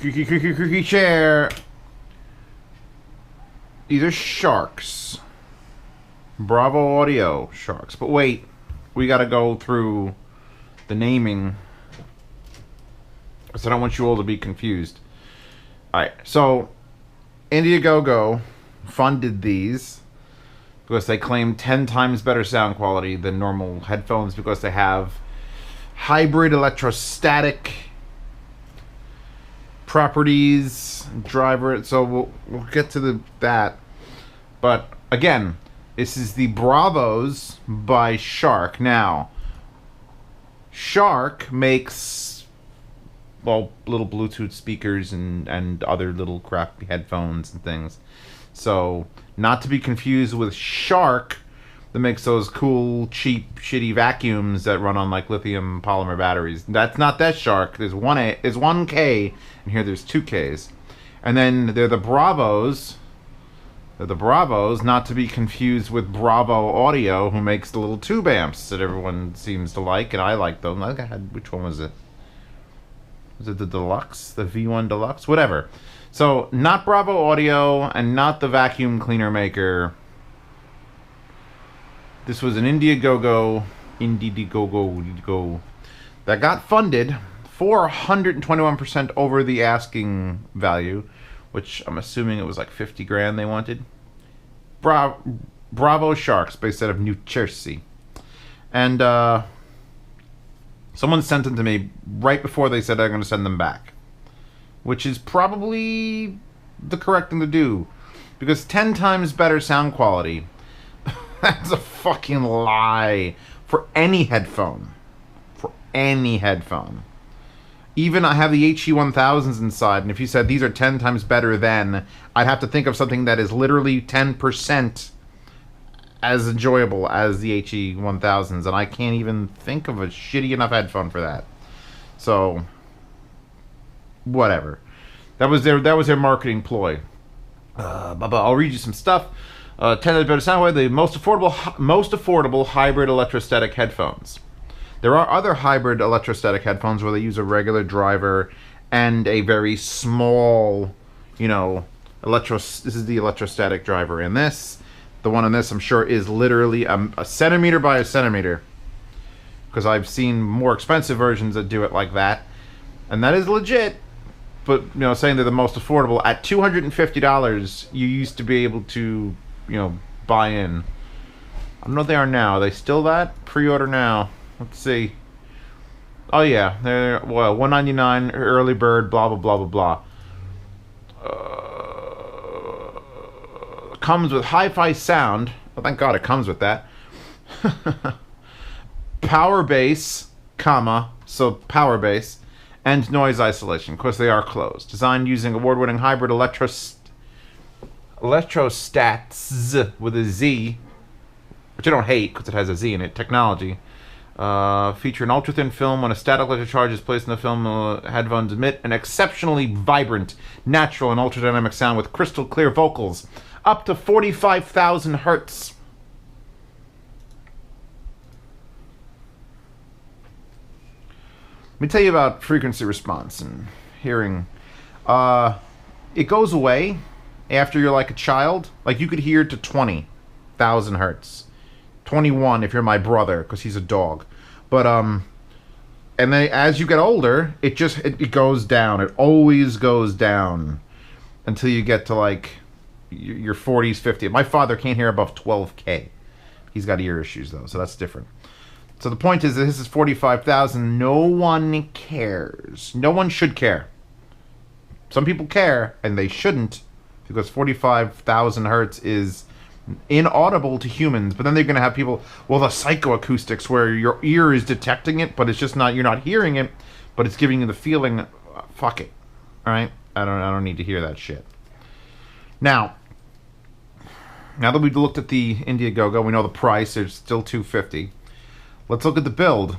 Share. These are SHARKKs. Bravo Audio SHARKKs. But wait, we gotta go through the naming, so I don't want you all to be confused. Alright, so Indiegogo funded these because they claim 10 times better sound quality than normal headphones because they have hybrid electrostatic properties, driver. So we'll get to that. But again, this is the Bravos by SHARKK. Now, SHARKK makes, well, little Bluetooth speakers and other little crappy headphones and things. So, not to be confused with SHARKK that makes those cool, cheap, shitty vacuums that run on like lithium polymer batteries. That's not that SHARKK. There's one K, and here there's two Ks. And then they're the Bravos. They're the Bravos, not to be confused with Bravo Audio, who makes the little tube amps that everyone seems to like, and I like them. Which one was it? Was it the Deluxe? The V1 Deluxe? Whatever. So, not Bravo Audio, and not the vacuum cleaner maker. This was an Indiegogo that got funded 421% over the asking value, which I'm assuming it was like 50 grand they wanted. Bravo SHARKKs, based out of New Jersey. And someone sent them to me right before they said they're going to send them back, which is probably the correct thing to do, because 10 times better sound quality, that's a fucking lie for any headphone. For any headphone. Even I have the HE1000s inside, and if you said these are 10 times better than, I'd have to think of something that is literally 10% as enjoyable as the HE1000s, and I can't even think of a shitty enough headphone for that. So, whatever. That was their marketing ploy. I'll read you some stuff. 10 times better sound quality, the most affordable hybrid electrostatic headphones. There are other hybrid electrostatic headphones where they use a regular driver and a very small, this is the electrostatic driver in this. The one in this, I'm sure, is literally a centimeter by a centimeter, because I've seen more expensive versions that do it like that, and that is legit. But, saying they're the most affordable, at $250, you used to be able to, buy in. I don't know what they are now. Are they still that? Pre-order now. Let's see. Oh yeah, they're $199 early bird. Blah blah blah blah blah. Comes with hi-fi sound. Well, thank God it comes with that. Power bass, so power bass, and noise isolation. Of course, they are closed. Designed using award-winning hybrid electrostats with a Z, which I don't hate because it has a Z in it. Technology. Feature an ultra-thin film. When a static electric charge is placed in the film, headphones emit an exceptionally vibrant, natural, and ultra-dynamic sound with crystal clear vocals, up to 45,000 hertz. Let me tell you about frequency response and hearing. It goes away after you're like a child. Like, you could hear to 20,000 hertz. 21 if you're my brother, because he's a dog. But and then as you get older, it goes down. It always goes down until you get to like your 40s, 50s. My father can't hear above 12K. He's got ear issues though, so that's different. So the point is that this is 45,000. No one cares. No one should care. Some people care, and they shouldn't, because 45,000 hertz is inaudible to humans. But then they're going to have people, well, the psychoacoustics, where your ear is detecting it, but it's just not, you're not hearing it, but it's giving you the feeling. Fuck it. All right? I don't need to hear that shit. Now that we've looked at the Indiegogo, we know the price. It's still $250. Let's look at the build.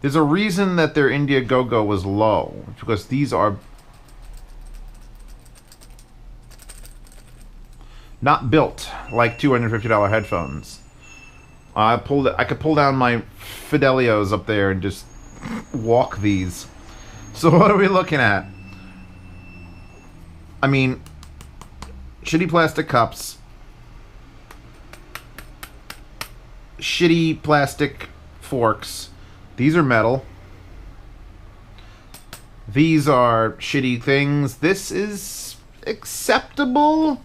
There's a reason that their Indiegogo was low, because these are not built like $250 headphones. I could pull down my Fidelios up there and just walk these. So what are we looking at? I mean, shitty plastic cups, shitty plastic forks. These are metal. These are shitty things. This is acceptable.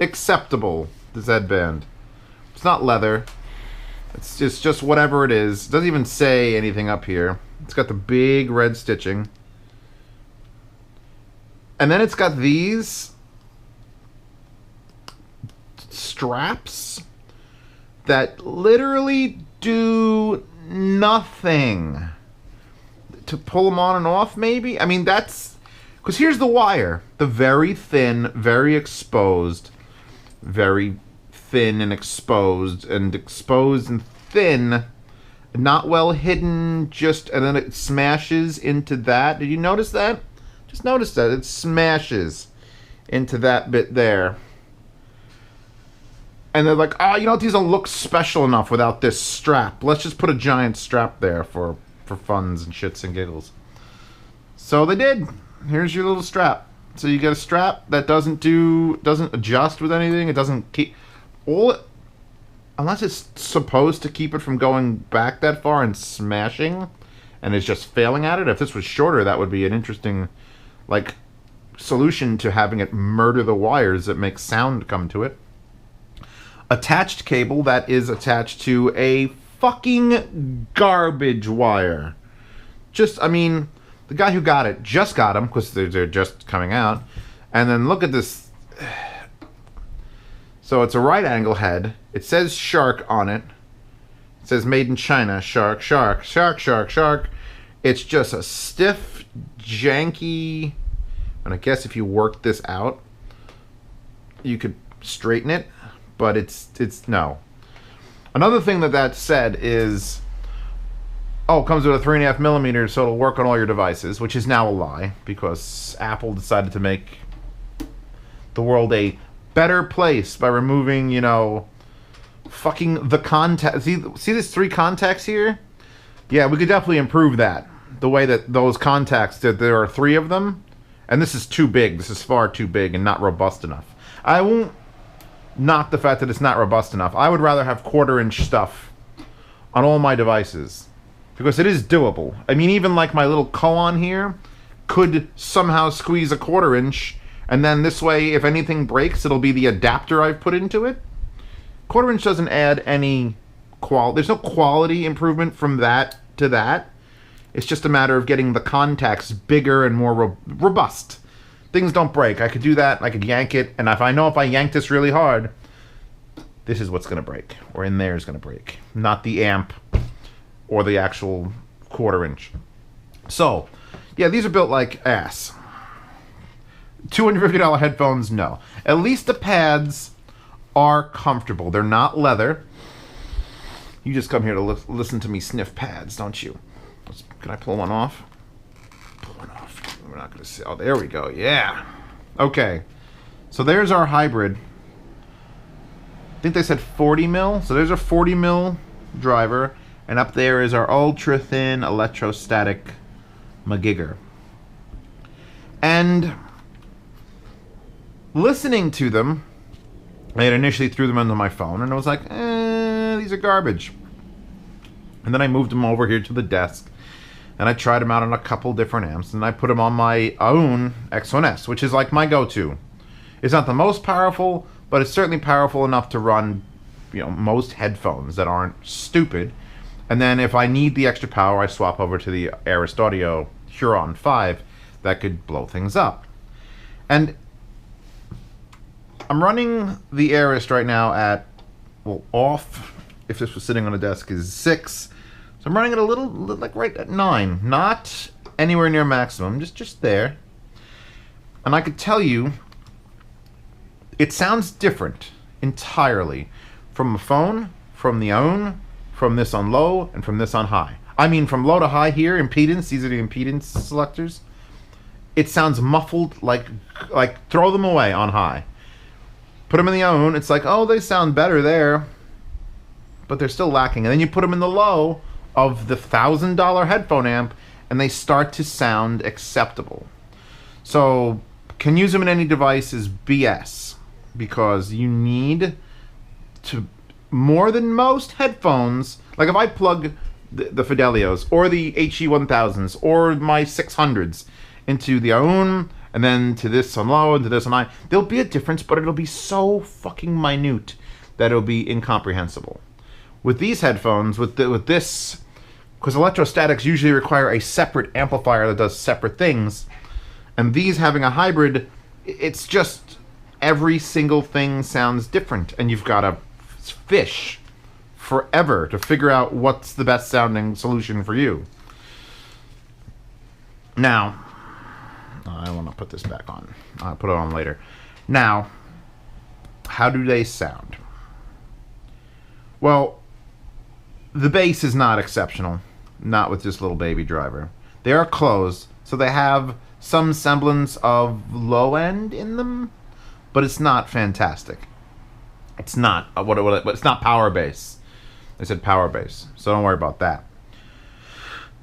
Acceptable. This headband. It's not leather. It's just whatever it is. It doesn't even say anything up here. It's got the big red stitching. And then it's got these straps that literally do nothing. To pull them on and off, maybe? I mean, that's... Because here's the wire. The very thin, very exposed, very thin and exposed and thin, not well hidden, just... And then it smashes into that. Did you notice that? Just notice that. It smashes into that bit there. And they're like, oh, you know what? These don't look special enough without this strap. Let's just put a giant strap there for funs and shits and giggles. So they did. Here's your little strap. So you get a strap that doesn't adjust with anything. It doesn't keep unless it's supposed to keep it from going back that far and smashing, and it's just failing at it. If this was shorter, that would be an interesting, like, solution to having it murder the wires that make sound come to it. Attached cable that is attached to a fucking garbage wire. Just, I mean, the guy who got it just got them because they're just coming out. And then look at this. So it's a right angle head. It says SHARKK on it. It says made in China. SHARKK, SHARKK, SHARKK, SHARKK, SHARKK. It's just a stiff, janky. And I guess if you work this out, you could straighten it. But it's no. Another thing that said is, oh, it comes with a 3.5mm, so it'll work on all your devices, which is now a lie, because Apple decided to make the world a better place by removing, you know, fucking the contact. See this 3 contacts here? Yeah, we could definitely improve that. The way that those contacts, that there are 3 of them, and this is too big. This is far too big and not robust enough. I won't knock the fact that it's not robust enough. I would rather have 1/4-inch stuff on all my devices, because it is doable. I mean, even like my little koan here could somehow squeeze a 1/4-inch, and then this way, if anything breaks, it'll be the adapter I've put into it. 1/4-inch doesn't add any quality. There's no quality improvement from that to that. It's just a matter of getting the contacts bigger and more robust. Things don't break. I could do that. I could yank it. And if I know if I yank this really hard, this is what's going to break. Or in there is going to break. Not the amp or the actual 1/4-inch. So, yeah, these are built like ass. $250 headphones, no. At least the pads are comfortable. They're not leather. You just come here to listen to me sniff pads, don't you? Can I pull one off? Pull one off. We're not going to see. Oh, there we go. Yeah. Okay. So there's our hybrid. I think they said 40 mil. So there's a 40 mil driver. And up there is our ultra thin electrostatic McGigger. And listening to them, I had initially threw them into my phone. And I was like, these are garbage. And then I moved them over here to the desk. And I tried them out on a couple different amps, and I put them on my own X1S, which is like my go-to. It's not the most powerful, but it's certainly powerful enough to run, you know, most headphones that aren't stupid. And then if I need the extra power, I swap over to the Arist Audio Huron 5 that could blow things up. And I'm running the Arist right now at, well, off, if this was sitting on a desk, is 6. So I'm running it a little, like right at 9. Not anywhere near maximum, just there. And I could tell you, it sounds different entirely from a phone, from the own, from this on low, and from this on high. I mean, from low to high here, impedance, these are the impedance selectors. It sounds muffled, like throw them away on high. Put them in the own, it's like, oh, they sound better there, but they're still lacking. And then you put them in the low, of the $1,000 headphone amp, and they start to sound acceptable. So, can use them in any device is BS, because you need to, more than most headphones, like if I plug the Fidelios or the HE1000s or my 600s into the own, and then to this on low and to this on high, there'll be a difference, but it'll be so fucking minute that it'll be incomprehensible. With these headphones, with this, because electrostatics usually require a separate amplifier that does separate things, and these having a hybrid, it's just every single thing sounds different, and you've got to fish forever to figure out what's the best sounding solution for you. Now, I want to put this back on. I'll put it on later. Now, how do they sound? Well, the bass is not exceptional. Not with this little baby driver. They are closed, so they have some semblance of low end in them, but it's not fantastic. It's not it's not power bass. I said power bass, so don't worry about that.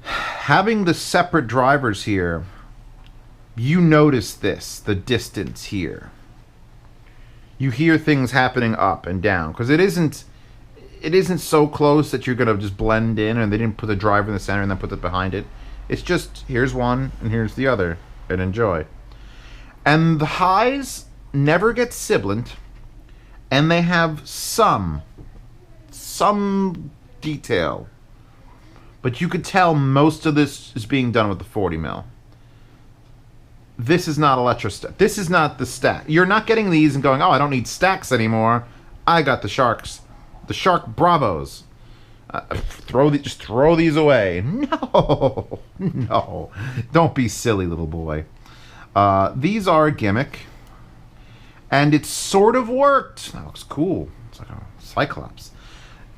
Having the separate drivers here, you notice this, the distance here. You hear things happening up and down, because it isn't so close that you're going to just blend in, and they didn't put the driver in the center and then put it behind it. It's just, here's one and here's the other, and enjoy. And the highs never get sibilant, and they have some detail. But you could tell most of this is being done with the 40 mil. This is not electrostatic. This is not the stack. You're not getting these and going, oh, I don't need stacks anymore. I got the SHARKKs. The SHARKK Bravos. Just throw these away. No. No. Don't be silly, little boy. These are a gimmick. And it sort of worked. That looks cool. It's like a Cyclops.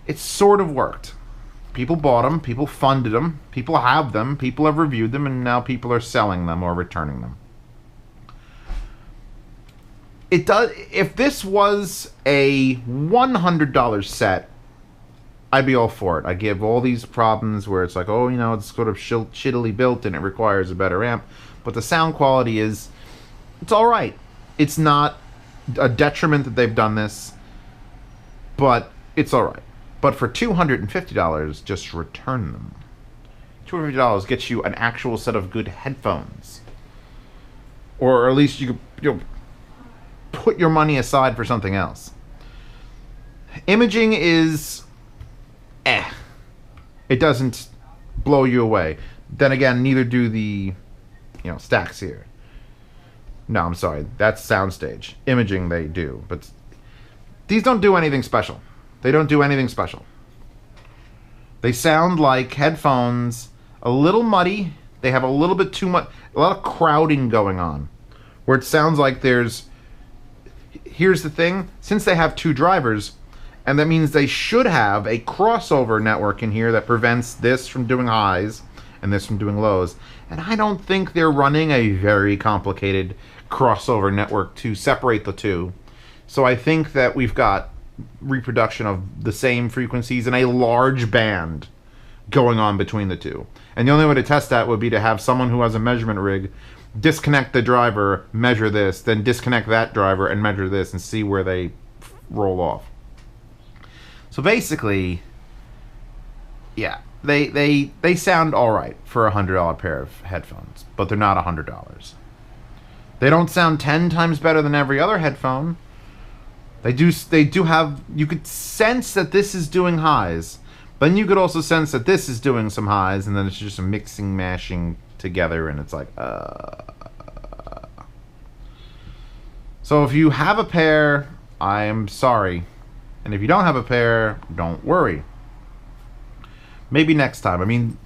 It sort of worked. People bought them. People funded them. People have them. People have reviewed them. And now people are selling them or returning them. It does. If this was a $100 set, I'd be all for it. I give all these problems where it's like, oh, you know, it's sort of shittily built and it requires a better amp. But the sound quality is, it's all right. It's not a detriment that they've done this, but it's all right. But for $250, just return them. $250 gets you an actual set of good headphones, or at least you could, put your money aside for something else. Imaging is it doesn't blow you away. Then again, neither do the stacks here. No, I'm sorry, that's soundstage. Imaging they do, but these don't do anything special. They don't do anything special. They sound like headphones, a little muddy. They have a little bit too much, a lot of crowding going on, where it sounds like here's the thing, since they have two drivers, and that means they should have a crossover network in here that prevents this from doing highs and this from doing lows. And I don't think they're running a very complicated crossover network to separate the two. So I think that we've got reproduction of the same frequencies in a large band going on between the two. And the only way to test that would be to have someone who has a measurement rig disconnect the driver, measure this, then disconnect that driver and measure this and see where they roll off. So basically, yeah, they sound all right for a $100 pair of headphones, but they're not $100. They don't sound 10 times better than every other headphone. They do have, you could sense that this is doing highs, but then you could also sense that this is doing some highs, and then it's just a mixing, mashing together, and it's like, So if you have a pair, I am sorry. And if you don't have a pair, don't worry. Maybe next time. I mean,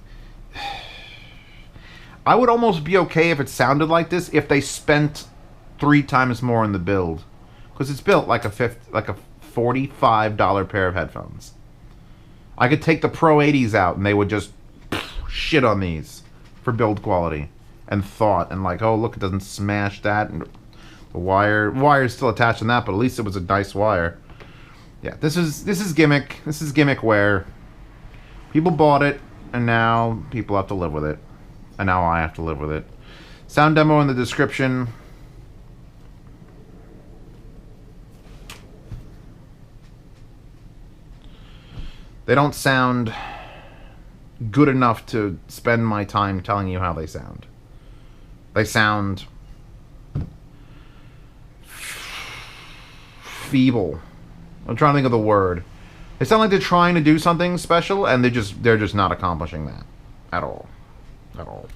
I would almost be okay if it sounded like this if they spent 3 times more in the build. Because it's built like a $45 pair of headphones. I could take the Pro 80s out and they would just shit on these for build quality and thought, and like, oh look, it doesn't smash that, and the wire is still attached on that, but at least it was a nice wire. Yeah, this is gimmick. This is gimmick wear. People bought it. and now people have to live with it. And now I have to live with it. Sound demo in the description. They don't sound good enough to spend my time telling you how they sound. They sound feeble. I'm trying to think of the word. They sound like they're trying to do something special, and they're just not accomplishing that at all. At all.